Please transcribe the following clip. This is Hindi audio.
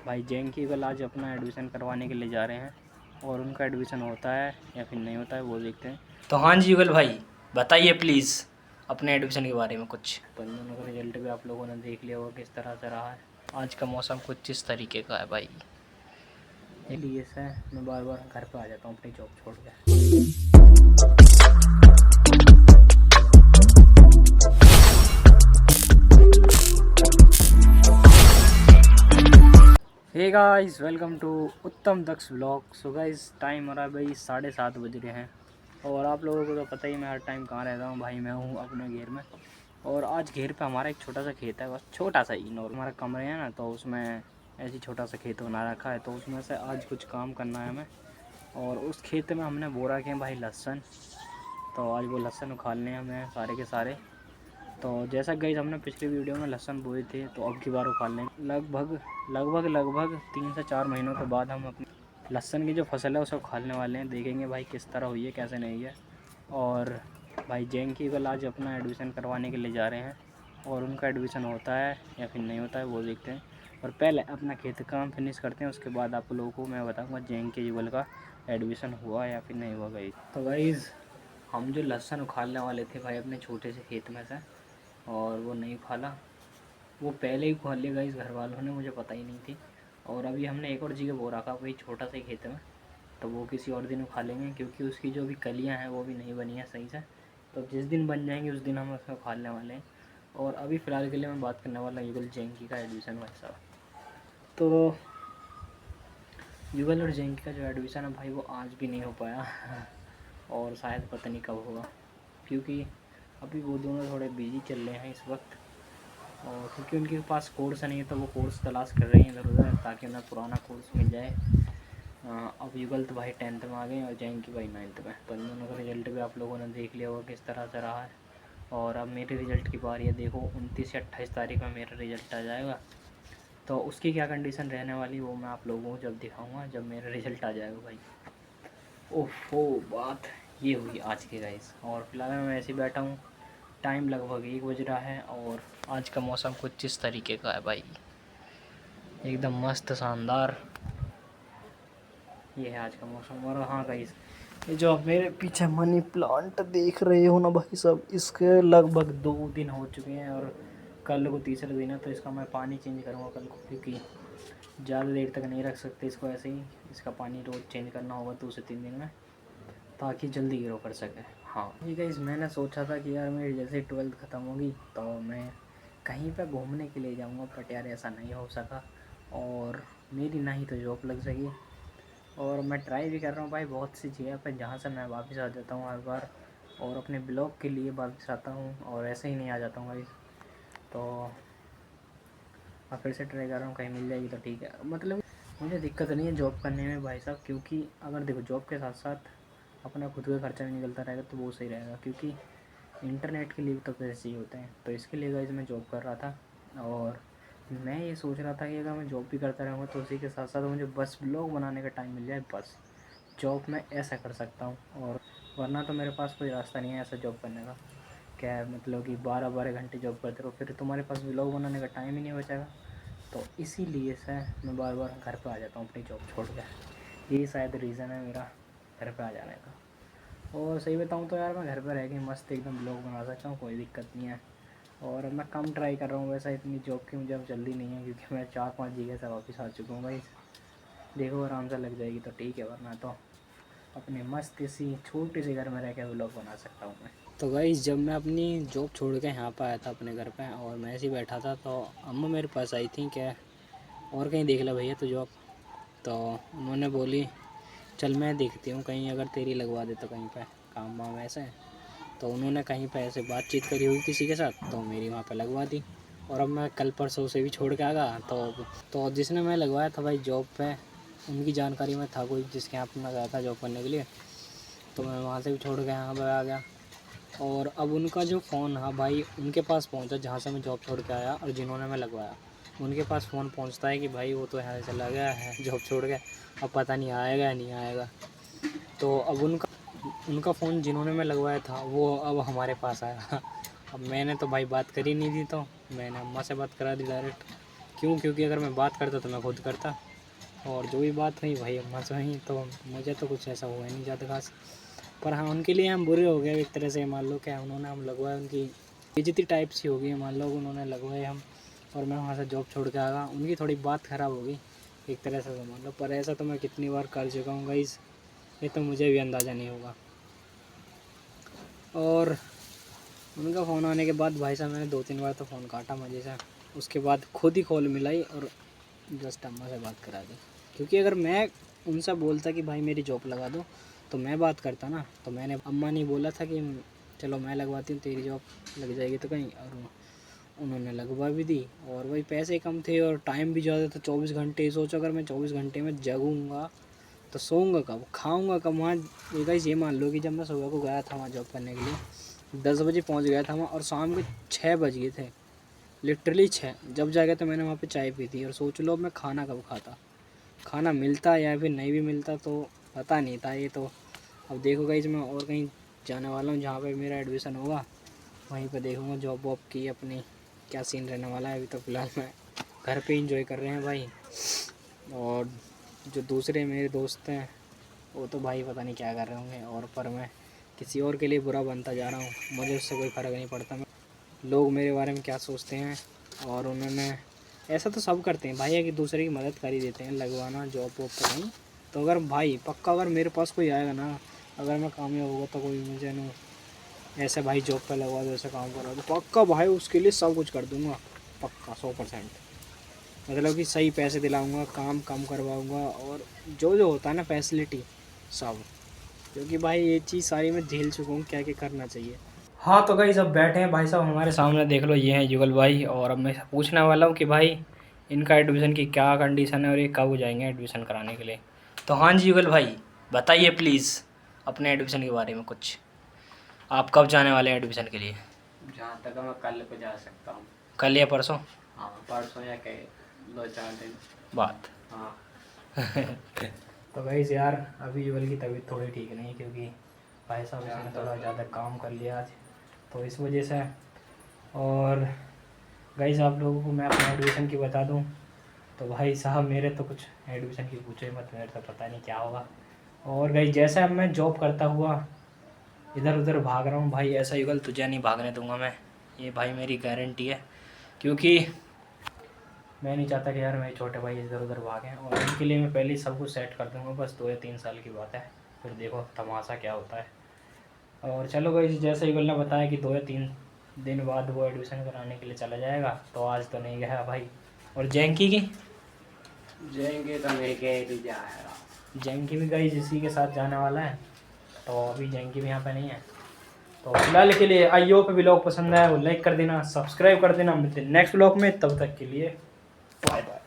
भाई जैन की कल आज अपना एडमिशन करवाने के लिए जा रहे हैं और उनका एडमिशन होता है या फिर नहीं होता है वो देखते हैं। तो हाँ जी युगल भाई, बताइए प्लीज़ अपने एडमिशन के बारे में कुछ। तो इन दोनों का रिजल्ट भी आप लोगों ने देख लिया होगा किस तरह से रहा है। आज का मौसम कुछ इस तरीके का है भाई। इसलिए से मैं बार बार घर पे आ जाता हूँ अपनी जॉब छोड़ के। हे गाइस, वेलकम टू उत्तम दक्ष व्लॉग। सो गाइस, टाइम हो रहा है भाई 7:30 बज रहे हैं और आप लोगों को तो पता ही मैं हर टाइम कहाँ रहता हूँ भाई। मैं हूँ अपने घेर में और आज घेर पे हमारा एक छोटा सा खेत है, बस छोटा सा ही नॉर्मल हमारा कमरे है ना, तो उसमें ऐसी छोटा सा खेत बना रखा है। तो उसमें से आज कुछ काम करना है हमें और उस खेत में हमने बो रखे हैं भाई लहसुन। तो आज वो लहसुन उखाड़ने हैं हमें सारे के सारे। तो जैसा गाइस हमने पिछली वीडियो में लहसुन बोए थे, तो अब की बार उखाड़ लेंगे। लगभग 3 से 4 महीनों के बाद हम अपने लहसुन की जो फसल है उसे उखाड़ने वाले हैं। देखेंगे भाई किस तरह हुई है कैसे नहीं है। और भाई जैन की कल आज अपना एडमिशन करवाने के लिए जा रहे हैं और उनका एडमिशन होता है या फिर नहीं होता है वो देखते हैं। और पहले अपना खेत काम फिनिश करते हैं, उसके बाद आप लोगों को मैं बताऊँगा जैन के युगल का एडमिशन हुआ या फिर नहीं हुआ। गाइस तो गाइस, हम जो लहसुन उखाड़ने वाले थे भाई अपने छोटे से खेत में से, और वो नहीं उखाड़ा। वो पहले ही उखाड़ लिया गाइस घर वालों ने, मुझे पता ही नहीं थी। और अभी हमने एक और जगह बो रखा वही छोटा सा खेत में, तो वो किसी और दिन उखा लेंगे क्योंकि उसकी जो भी कलियां हैं वो भी नहीं बनी है सही से। तो जिस दिन बन जाएंगे उस दिन हम उसमें उखाड़ने वाले हैं। और अभी फ़िलहाल के लिए मैं बात करने वाला युगल जैंकी का एडमिशन भाई साहब। तो युगल और जैंकी का जो एडमिशन है भाई वो आज भी नहीं हो पाया और शायद पता नहीं कब होगा, क्योंकि अभी वो दोनों थोड़े बिजी चल रहे हैं इस वक्त। और क्योंकि उनके पास कोर्स नहीं है तो वो कोर्स तलाश कर रही हैं इधर उधर ताकि उन्हें पुराना कोर्स मिल जाए। अब युगल तो भाई 10th में आ गए और जैंकी भाई 9th में। तो इन दोनों का रिजल्ट भी आप लोगों ने देख लिया होगा किस तरह से रहा है। और अब मेरे रिज़ल्ट की बारी है। देखो 29 या 28 तारीख में मेरा रिज़ल्ट आ जाएगा, तो उसकी क्या कंडीशन रहने वाली वो मैं आप लोगों को जब दिखाऊंगा, जब मेरा रिज़ल्ट आ जाएगा भाई। ओहो, बात ये हुई आज के गाइस। और फिलहाल मैं ऐसे ही बैठा हूँ, टाइम लगभग 1 बज रहा है और आज का मौसम कुछ इस तरीके का है भाई, एकदम मस्त शानदार। ये है आज का मौसम। और हाँ गाइस, ये जो आप मेरे पीछे मनी प्लांट देख रहे हो ना भाई साहब, इसके लगभग 2 दिन हो चुके हैं और कल को तीसरा दिन है। तो इसका मैं पानी चेंज करूँगा कल को, क्योंकि ज़्यादा देर तक नहीं रख सकते इसको ऐसे ही। इसका पानी रोज़ चेंज करना होगा 2 से 3 दिन में, ताकि जल्दी ग्रो कर सके। हाँ ये गाइस, मैंने सोचा था कि यार मेरी जैसे 12th ख़त्म होगी तो मैं कहीं पर घूमने के लिए जाऊँगा, बट यार ऐसा नहीं हो सका और मेरी ना ही तो जॉब लग सकी। और मैं ट्राई भी कर रहा हूँ भाई बहुत सी जगह पर जहाँ से मैं वापस आ जाता हूँ हर बार, और अपने ब्लॉग के लिए वापस आता हूँ और ऐसे ही नहीं आ जाता हूँ भाई। तो अब फिर से ट्राई कर रहा हूँ, कहीं मिल जाएगी तो ठीक है। मतलब मुझे दिक्कत नहीं है जॉब करने में भाई साहब, क्योंकि अगर देखो जॉब के साथ साथ अपना खुद का खर्चा भी निकलता रहेगा तो वो सही रहेगा, क्योंकि इंटरनेट के लिए भी तो पैसे चाहिए होते हैं। तो इसके लिए गाइस मैं जॉब कर रहा था और मैं ये सोच रहा था कि अगर मैं जॉब भी करता रहूँगा तो उसी के साथ साथ मुझे बस ब्लॉग बनाने का टाइम मिल जाए, बस जॉब मैं ऐसा कर सकता हूँ। और वरना तो मेरे पास कोई रास्ता नहीं है ऐसा जॉब करने का। क्या है मतलब कि 12-12 घंटे जॉब करते रहो, फिर तुम्हारे पास व्लॉग बनाने का टाइम ही नहीं बचेगा। तो इसीलिए से मैं बार बार घर पे आ जाता हूँ अपनी जॉब छोड़ कर। यही शायद रीज़न है मेरा घर पे आ जाने का। और सही बताऊँ तो यार मैं घर पर रह के मस्त एकदम ब्लॉग बना सकता हूँ, कोई दिक्कत नहीं है। और मैं कम ट्राई कर रहा हूँ वैसा, इतनी जॉब की मुझे अब जल्दी नहीं है, क्योंकि मैं 4-5 जगह से वापस आ चुका हूँ भाई। देखो आराम से लग जाएगी तो ठीक है, वरना तो अपने मस्त सी छोटे से घर में रह के व्लॉग बना सकता हूँ मैं। तो गाइस, जब मैं अपनी जॉब छोड़ के यहाँ पर आया था अपने घर पे और मैं ऐसे ही बैठा था, तो अम्मा मेरे पास आई थी क्या और कहीं देख ले भैया तो जॉब। तो उन्होंने बोली चल मैं देखती हूँ कहीं अगर तेरी लगवा दे तो कहीं पे काम वाम ऐसे। तो उन्होंने कहीं पे ऐसे बातचीत करी हुई किसी के साथ, तो मेरी वहाँ पे लगवा दी। और अब मैं कल परसों से भी छोड़ के आ गया। तो जिसने मैं लगवाया था भाई जॉब पे, उनकी जानकारी में था कोई जिसके यहाँ पर मैं गया था जॉब करने के लिए, तो मैं वहाँ से भी छोड़ के यहाँ पर आ गया। और अब उनका जो फ़ोन है भाई उनके पास पहुँचा जहाँ से मैं जॉब छोड़ के आया, और जिन्होंने मैं लगवाया उनके पास फ़ोन पहुँचता है कि भाई वो तो यहाँ से चला गया है जॉब छोड़ के, अब पता नहीं आएगा या नहीं आएगा। तो अब उनका फ़ोन जिन्होंने मैं लगवाया था वो अब हमारे पास आया अब मैंने तो भाई बात करी नहीं थी, तो मैंने अम्मा से बात करा दी डायरेक्ट क्यों, क्योंकि अगर मैं बात करता तो मैं खुद करता, और जो भी बात हुई भाई अम्मा से हुई, तो मुझे तो कुछ ऐसा हुआ नहीं ज़्यादा खास। पर हाँ, उनके लिए हम बुरे हो गए एक तरह से, मान लो क्या उन्होंने हम लगवाए, उनकी बेइज्जती टाइप सी हो गई, मान लो उन्होंने लगवाए हम, और मैं वहाँ से जॉब छोड़ के आ गया, उनकी थोड़ी बात ख़राब हो गई एक तरह से मान लो। पर ऐसा तो मैं कितनी बार कर चुका हूँ गाइस, ये तो मुझे भी अंदाज़ा नहीं होगा। और उनका फ़ोन आने के बाद भाई साहब मैंने 2-3 बार तो फ़ोन काटा मज़े से, उसके बाद खुद ही कॉल मिलाई और जस्ट अम्मा से बात करा दी। क्योंकि अगर मैं उनसे बोलता कि भाई मेरी जॉब लगा दो, तो मैं बात करता ना, तो मैंने अम्मा ने बोला था कि चलो मैं लगवाती हूँ, तेरी जॉब लग जाएगी तो कहीं, और उन्होंने लगवा भी दी। और वही पैसे कम थे और टाइम भी ज़्यादा था, 24 घंटे। सोचो अगर मैं 24 घंटे में जगूँगा तो सोऊंगा कब, खाऊंगा कब। वहाँ गाइस ये मान लो कि जब मैं सुबह को गया था वहाँ जॉब करने के लिए, 10 बजे पहुँच गया था वहाँ, और शाम के 6 बज गए थे, लिटरली 6 जब जाके तो मैंने वहाँ पे चाय पी थी। और सोच लो मैं खाना कब खाता, खाना मिलता या फिर नहीं भी मिलता तो पता नहीं था। ये तो अब देखो गाइस, मैं और कहीं जाने वाला हूँ जहाँ पे मेरा एडमिशन होगा, वहीं पे देखूँगा जॉब वॉब की अपनी क्या सीन रहने वाला है। अभी तो फ़िलहाल मैं घर पे इंजॉय कर रहे हैं भाई, और जो दूसरे मेरे दोस्त हैं वो तो भाई पता नहीं क्या कर रहे होंगे। और पर मैं किसी और के लिए बुरा बनता जा रहा हूँ, मुझे उससे कोई फ़र्क नहीं पड़ता मैं लोग मेरे बारे में क्या सोचते हैं। और उन्होंने ऐसा तो सब करते हैं भाई, कि दूसरे की मदद कर ही देते हैं, लगवाना जॉब वॉब पर नहीं। तो अगर भाई पक्का अगर मेरे पास कोई आएगा ना, अगर मैं कामयाब होगा तो कोई मुझे ना ऐसे भाई जॉब पे लगवा दो, ऐसे काम करा दो, पक्का भाई उसके लिए सब कुछ कर दूँगा, पक्का 100%। मतलब कि सही पैसे दिलाऊंगा, काम कम करवाऊंगा, और जो जो होता है ना फैसिलिटी सब, क्योंकि भाई ये चीज़ सारी मैं झेल चुका हूँ, क्या क्या करना चाहिए। हाँ तो गाइस अब बैठे हैं भाई साहब हमारे सामने, देख लो ये हैं युगल भाई। और अब मैं पूछने वाला हूँ कि भाई इनका एडमिशन की क्या कंडीशन है और ये कब जाएंगे एडमिशन कराने के लिए। तो हाँ जी युगल भाई, बताइए प्लीज़ अपने एडमिशन के बारे में कुछ, आप कब जाने वाले हैं एडमिशन के लिए? जहाँ तक मैं कल को जा सकता हूँ। कल या परसों? हाँ परसों या के 2-4 दिन बात हाँ। तो गाइस यार अभी युगल की तबीयत थोड़ी ठीक नहीं, क्योंकि भाई साहब इसने थोड़ा ज़्यादा काम कर लिया आज, तो इस वजह से। और गाइस आप लोगों को मैं अपने एडमिशन की बता दूं, तो भाई साहब मेरे तो कुछ एडमिशन की पूछो ही मत, मेरे तो पता नहीं क्या होगा। और गाइस जैसे अब मैं जॉब करता हुआ इधर उधर भाग रहा हूँ भाई, ऐसा युगल तुझे नहीं भागने दूंगा मैं, ये भाई मेरी गारंटी है। क्योंकि मैं नहीं चाहता कि यार मेरे छोटे भाई इधर उधर भागें, और उनके लिए मैं पहले ही सब कुछ सेट कर दूंगा। बस 2 या 3 साल की बात है, फिर देखो तमाशा क्या होता है। और चलो गाइस जैसे युगल ने बताया कि 2 या 3 दिन बाद वो एडमिशन कराने के लिए चला जाएगा, तो आज तो नहीं गया भाई। और जैंकी की, जाएंगे तो लेके भी जाएगा। जैंकी भी गाइस इसी के साथ जाने वाला है, तो अभी जैंकी भी यहाँ पे नहीं है। तो फिलहाल के लिए आई होप व्लॉग पसंद आया वो लाइक कर देना, सब्सक्राइब कर देना। मिलते हैं नेक्स्ट व्लॉग में, तब तक के लिए बाय बाय।